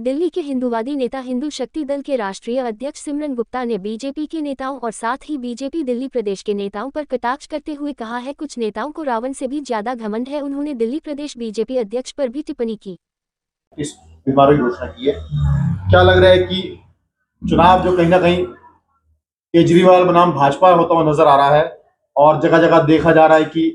दिल्ली के हिंदूवादी नेता हिंदू शक्ति दल के राष्ट्रीय अध्यक्ष सिमरन गुप्ता ने बीजेपी के नेताओं और साथ ही बीजेपी दिल्ली प्रदेश के नेताओं पर कटाक्ष करते हुए कहा है कुछ नेताओं को रावण से भी ज्यादा घमंड है। उन्होंने दिल्ली प्रदेश बीजेपी अध्यक्ष पर भी टिप्पणी की। इस बीमारी की घोषणा की है। क्या लग रहा है कि चुनाव जो कहीं ना कहीं केजरीवाल बनाम भाजपा होता हुआ नजर आ रहा है और जगह जगह देखा जा रहा है कि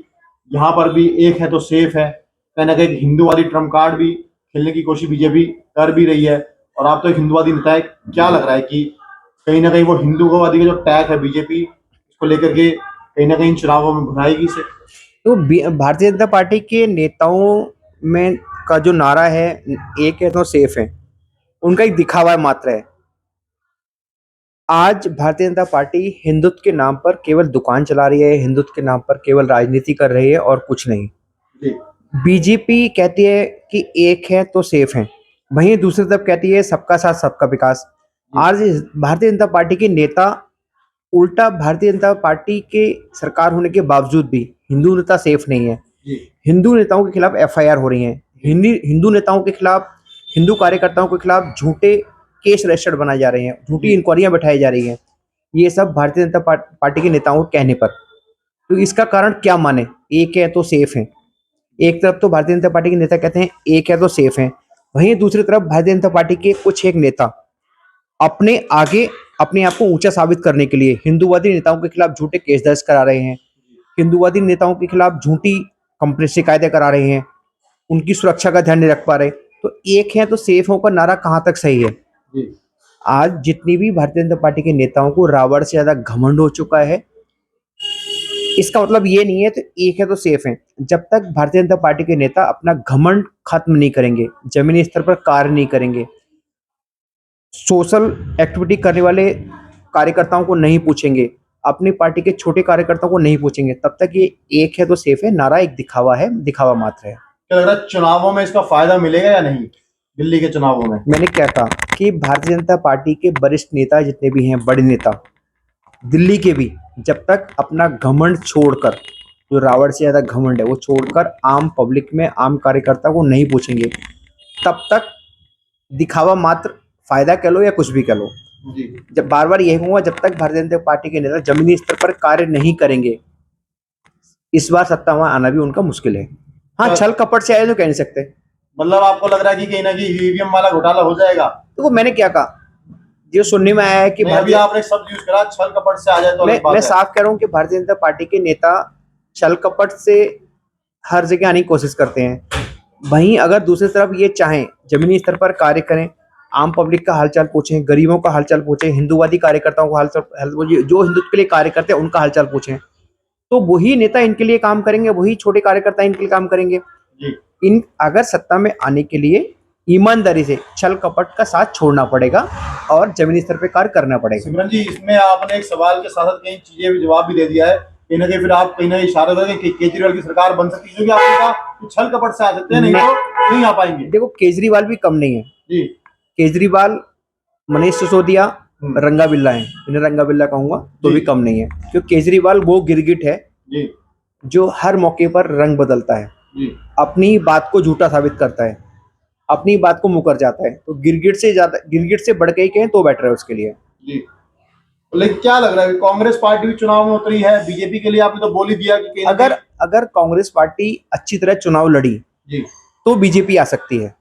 यहाँ पर भी एक है तो सेफ है, कहीं ना कहीं हिंदूवादी ट्रम्प कार्ड भी खेलने की कोशिश बीजेपी कर भी रही है। और आप तो एक हिंदूवादी नेता है, क्या लग रहा है कि कहीं ना कहीं वो हिंदूवादी का जो टैग है बीजेपी इसको लेकर के कहीं ना कहीं चुनावों में भुनाएगी इसे? तो भारतीय जनता पार्टी के नेताओं में का जो नारा है, एक है तो सेफ है, उनका एक दिखावा मात्र है। आज भारतीय जनता पार्टी हिंदुत्व के नाम पर केवल दुकान चला रही है, हिंदुत्व के नाम पर केवल राजनीति कर रही है और कुछ नहीं। बीजेपी कहती है कि एक है तो सेफ है, वहीं दूसरी तरफ कहती है सबका साथ सबका विकास। आज भारतीय जनता पार्टी के नेता उल्टा भारतीय जनता पार्टी के सरकार होने के बावजूद भी हिंदू नेता सेफ नहीं है। हिंदू नेताओं के खिलाफ एफआईआर हो रही है, हिंदू नेताओं के खिलाफ, हिंदू कार्यकर्ताओं के खिलाफ झूठे केस रजिस्टर्ड बनाए जा रहे हैं, झूठी इंक्वायरियां बैठाई जा रही हैं, ये सब भारतीय जनता पार्टी के नेताओं के कहने पर। तो इसका कारण क्या माने? एक है तो सेफ है। एक तरफ तो भारतीय जनता पार्टी के नेता कहते हैं एक है तो सेफ है, वहीं दूसरी तरफ भारतीय जनता पार्टी के कुछ एक नेता अपने आप को ऊंचा साबित करने के लिए हिंदूवादी नेताओं के खिलाफ झूठे केस दर्ज करा रहे हैं, हिंदूवादी नेताओं के खिलाफ झूठी कंप्रेस शिकायतें करा रहे हैं, उनकी सुरक्षा का ध्यान नहीं रख पा रहे। तो एक है तो सेफ होकर नारा कहां तक सही है? आज जितनी भी भारतीय जनता पार्टी के नेताओं को रावण से ज्यादा घमंड हो चुका है, इसका मतलब ये नहीं है तो एक है तो सेफ है। जब तक भारतीय जनता पार्टी के नेता अपना घमंड खत्म नहीं करेंगे, जमीनी स्तर पर कार्य नहीं करेंगे, सोशल एक्टिविटी करने वाले कार्यकर्ताओं को नहीं पूछेंगे, अपनी पार्टी के छोटे कार्यकर्ताओं को नहीं पूछेंगे, तब तक ये एक है तो सेफ है नारा एक दिखावा है, दिखावा मात्र है। क्या लग रहा है चुनावों में इसका फायदा मिलेगा या नहीं? दिल्ली के चुनावों में मैंने क्या कहा कि भारतीय जनता पार्टी के वरिष्ठ नेता जितने भी हैं, बड़े नेता दिल्ली के भी, जब तक अपना घमंड छोड़कर, जो रावण से ज्यादा घमंड है वो छोड़कर आम पब्लिक में, आम कार्यकर्ता को नहीं पूछेंगे, तब तक दिखावा मात्र, फायदा कह लो या कुछ भी कह लो। जब बार बार यही कहूंगा, जब तक भारतीय जनता पार्टी के नेता जमीनी स्तर पर कार्य नहीं करेंगे, इस बार सत्ता में आना भी उनका मुश्किल है। हाँ, छल कपट से आए तो कह नहीं सकते। मतलब आपको लग रहा है कि कहीं ना कहीं ईवीएम वाला घोटाला हो जाएगा? तो वो मैंने क्या कहा, जो सुनने में आया है कि अभी आपने शब्द यूज करा छल कपट से आ जाए, तो मैं साफ कह रहा हूँ कि भारतीय जनता पार्टी के नेता छल कपट से हर जगह आने की कोशिश करते हैं। वहीं अगर दूसरी तरफ ये चाहें जमीनी स्तर पर कार्य करें, आम पब्लिक का हालचाल पूछें, गरीबों का हालचाल पूछें, हिंदूवादी कार्यकर्ताओं का हालचाल, जो हिंदुत्व के लिए कार्य करते हैं उनका हालचाल पूछें, तो वही नेता इनके लिए काम करेंगे, वही छोटे कार्यकर्ता इनके लिए काम करेंगे। इन अगर सत्ता में आने के लिए ईमानदारी से छल कपट का साथ छोड़ना पड़ेगा और जमीनी स्तर पे कार्य करना पड़ेगा। सिमरन जी, इसमें आपने एक सवाल के साथ कई चीजें भी जवाब भी दे दिया है। कहीं ना कहीं फिर आप कहीं ना इशारा करें कि केजरीवाल की सरकार बन सकती है, क्योंकि आपने कहा कि छल कपट से आ सकते हैं, नहीं तो नहीं आ पाएंगे। देखो, केजरीवाल भी कम नहीं है जी। केजरीवाल, मनीष सिसोदिया रंगा बिल्ला है, इन्हें रंगा बिल्ला कहूंगा तो भी कम नहीं है, क्योंकि केजरीवाल वो गिरगिट है जी, जो हर मौके पर रंग बदलता है, अपनी बात को झूठा साबित करता है, अपनी बात को मुकर जाता है। तो गिरगिट से बढ़ के ही कहें तो बेटर है उसके लिए। जी। लेकिन क्या लग रहा है, कांग्रेस पार्टी भी चुनाव में उतरी है, बीजेपी के लिए आपने तो बोल ही दिया कि अगर कांग्रेस पार्टी अच्छी तरह चुनाव लड़ी जी तो बीजेपी आ सकती है।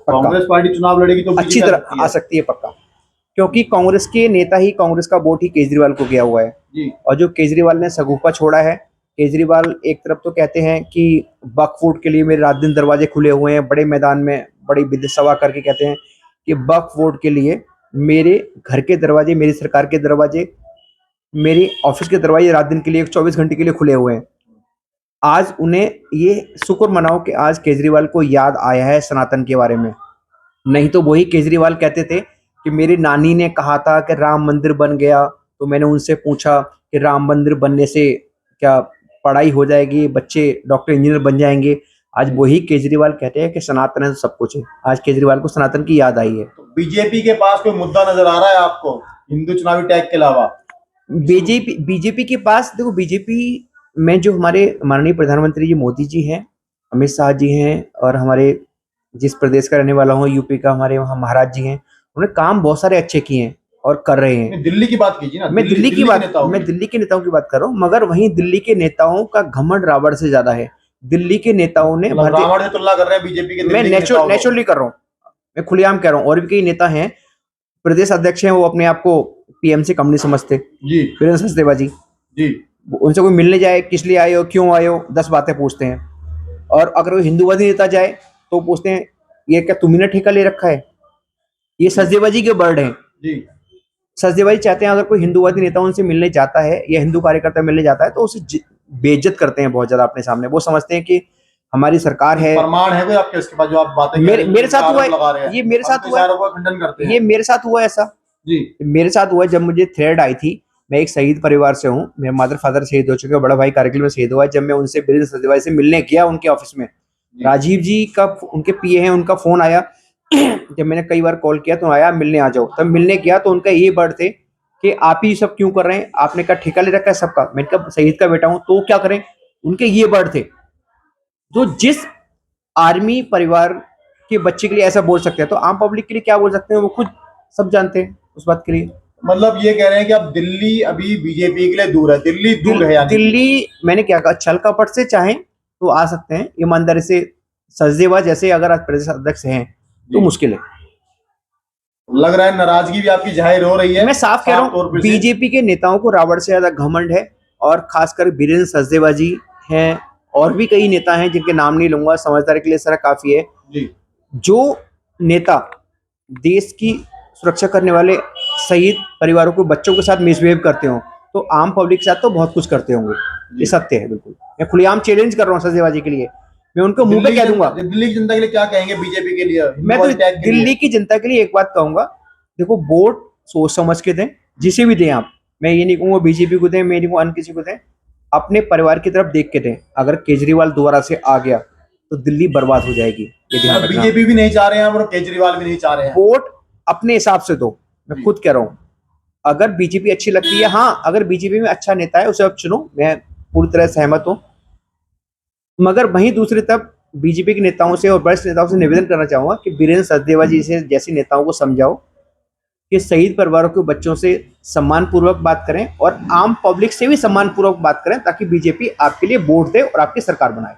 कांग्रेस पार्टी चुनाव लड़ेगी तो अच्छी तरह आ सकती है, पक्का, क्योंकि कांग्रेस के नेता ही, कांग्रेस का वोट ही केजरीवाल को गया हुआ है जी। और जो केजरीवाल ने सगुफा छोड़ा है, केजरीवाल एक तरफ तो कहते हैं कि वक्फ बोर्ड के लिए मेरे रात दिन दरवाजे खुले हुए हैं, बड़े मैदान में बड़ी विद्युत सभा करके कहते हैं कि वक्फ बोर्ड के लिए मेरे घर के दरवाजे, मेरी सरकार के दरवाजे, मेरे ऑफिस के दरवाजे रात दिन के लिए 24 घंटे के लिए खुले हुए हैं। आज उन्हें ये शुक्र मनाओ कि आज केजरीवाल को याद आया है सनातन के बारे में, नहीं तो वही केजरीवाल कहते थे कि मेरी नानी ने कहा था कि राम मंदिर बन गया, तो मैंने उनसे पूछा कि राम मंदिर बनने से क्या पढ़ाई हो जाएगी, बच्चे डॉक्टर इंजीनियर बन जाएंगे। आज वही केजरीवाल कहते हैं कि सनातन है तो सब कुछ है। आज केजरीवाल को सनातन की याद आई है। तो बीजेपी के पास कोई मुद्दा नजर आ रहा है आपको हिंदू चुनावी टैग के अलावा? बीजेपी के पास, देखो, बीजेपी में जो हमारे माननीय प्रधानमंत्री जी मोदी जी हैं, अमित शाह जी हैं और हमारे जिस प्रदेश का रहने वाला हूँ, यूपी का, हमारे वहाँ महाराज जी हैं, उन्होंने काम बहुत सारे अच्छे किए हैं और कर रहे हैं। दिल्ली की बात कीजिए ना, मैं दिल्ली की बात, नेताओं मैं की। दिल्ली के नेताओं की बात कर रहा हूँ, मगर वहीं दिल्ली के नेताओं का घमंड रावण से ज्यादा है। दिल्ली के नेताओं ने मतलब रावण से तुलना कर रहे हैं बीजेपी के मैं दिल्ली के नेताओं को। नेचुरली कर रहा हूँ, मैं खुलेआम कह रहा हूँ। और भी कई नेता हैं, प्रदेश अध्यक्ष हैं, वो अपने आप को पीएम से कम नहीं समझते। जी वीरेंद्र सचदेवा जी, जी, उनसे कोई मिलने जाए, किस लिए आए हो, क्यों आए हो, 10 बातें पूछते हैं। और अगर कोई हिंदूवादी नेता जाए तो पूछते हैं, ये क्या तुमने ठेका ले रखा है। ये सचदेवा जी के वर्ड हैं। जी सचदेवा जी चाहते हैं, अगर कोई हिंदूवादी नेता उनसे मिलने जाता है या हिंदू कार्यकर्ता मिलने जाता है तो उसे बेइज्जत करते हैं बहुत ज्यादा अपने सामने। वो समझते हैं कि हमारी सरकार है। प्रमाण है कोई आपके इसके पास जो आप बातें मेरे साथ हुआ है, ये मेरे साथ हुआ है, खंडन करते हैं। ये मेरे साथ हुआ ऐसा। जी मेरे साथ हुआ जब मुझे थ्रेड आई थी। मैं एक शहीद परिवार से हूँ, मेरे मदर फादर शहीद हो चुके हैं, बड़ा भाई कारगिल में शहीद हुआ है। जब मैं उनसे वीरेंद्र सचदेवा से मिलने गया उनके ऑफिस में, राजीव जी का, उनके पीए हैं, उनका फोन आया। जब मैंने कई बार कॉल किया तो आया, मिलने आ जाओ। तब मिलने गया तो उनका ये वर्ड थे कि आप ही सब क्यों कर रहे हैं, आपने क्या ठेका ले रखा है सबका। मैंने कहा शहीद का बेटा हूं तो क्या करें। उनके ये वर्ड थे। तो जिस आर्मी परिवार के बच्चे के लिए ऐसा बोल सकते हैं तो आम पब्लिक के लिए क्या बोल सकते हैं, वो खुद सब जानते हैं उस बात के लिए। मतलब ये कह रहे हैं कि अब दिल्ली अभी बीजेपी के लिए दूर है, दिल्ली दूर है यानी। दिल्ली, मैंने क्या कहा, छल कपट से चाहें तो आ सकते हैं, ईमानदारी से सचदेवा जैसे अगर आज प्रदेश अध्यक्ष हैं तो मुश्किल है। लग रहा है नाराजगी भी आपकी जाहिर हो रही है। मैं साफ कह रहा हूँ, बीजेपी के नेताओं को रावण से ज्यादा घमंड है। और खासकर वीरेंद्र सचदेवा जी हैं, और भी कई नेता हैं जिनके नाम नहीं लूंगा, समझदारी के लिए सारा काफी है। जी जो नेता देश की सुरक्षा करने वाले शहीद परिवारों को, बच्चों के साथ मिसबिहेव करते हो तो आम पब्लिक के साथ तो बहुत कुछ करते होंगे। ये सत्य है बिल्कुल। मैं खुलेआम चैलेंज कर रहा हूँ सचदेवा जी के लिए, मैं उनको मुंह पे कह दूंगा। दिल्ली की जनता के लिए क्या कहेंगे बीजेपी के लिए? मैं तो दिल्ली की जनता के लिए एक बात कहूंगा, देखो वोट सोच समझ के दें, जिसे भी दें आप। मैं ये नहीं कहूंगा बीजेपी को दें, मैं नहीं कहूंगा अन्य किसी को दें, अपने परिवार की तरफ देख के दें। अगर केजरीवाल दोबारा से आ गया तो दिल्ली बर्बाद हो जाएगी, ये ध्यान रखना। बीजेपी भी नहीं चाह रहे हैं और केजरीवाल भी नहीं चाह रहे हैं। वोट अपने हिसाब से दो, मैं खुद कह रहा हूँ। अगर बीजेपी अच्छी लगती है, हाँ, अगर बीजेपी में अच्छा नेता है उसे आप चुनो, मैं पूरी तरह सहमत हूँ। मगर वहीं दूसरी तरफ बीजेपी के नेताओं से और वरिष्ठ नेताओं से निवेदन करना चाहूंगा कि वीरेंद्र सचदेवा जी से जैसे नेताओं को समझाओ कि शहीद परिवारों के बच्चों से सम्मानपूर्वक बात करें और आम पब्लिक से भी सम्मानपूर्वक बात करें, ताकि बीजेपी आपके लिए वोट दे और आपकी सरकार बनाए।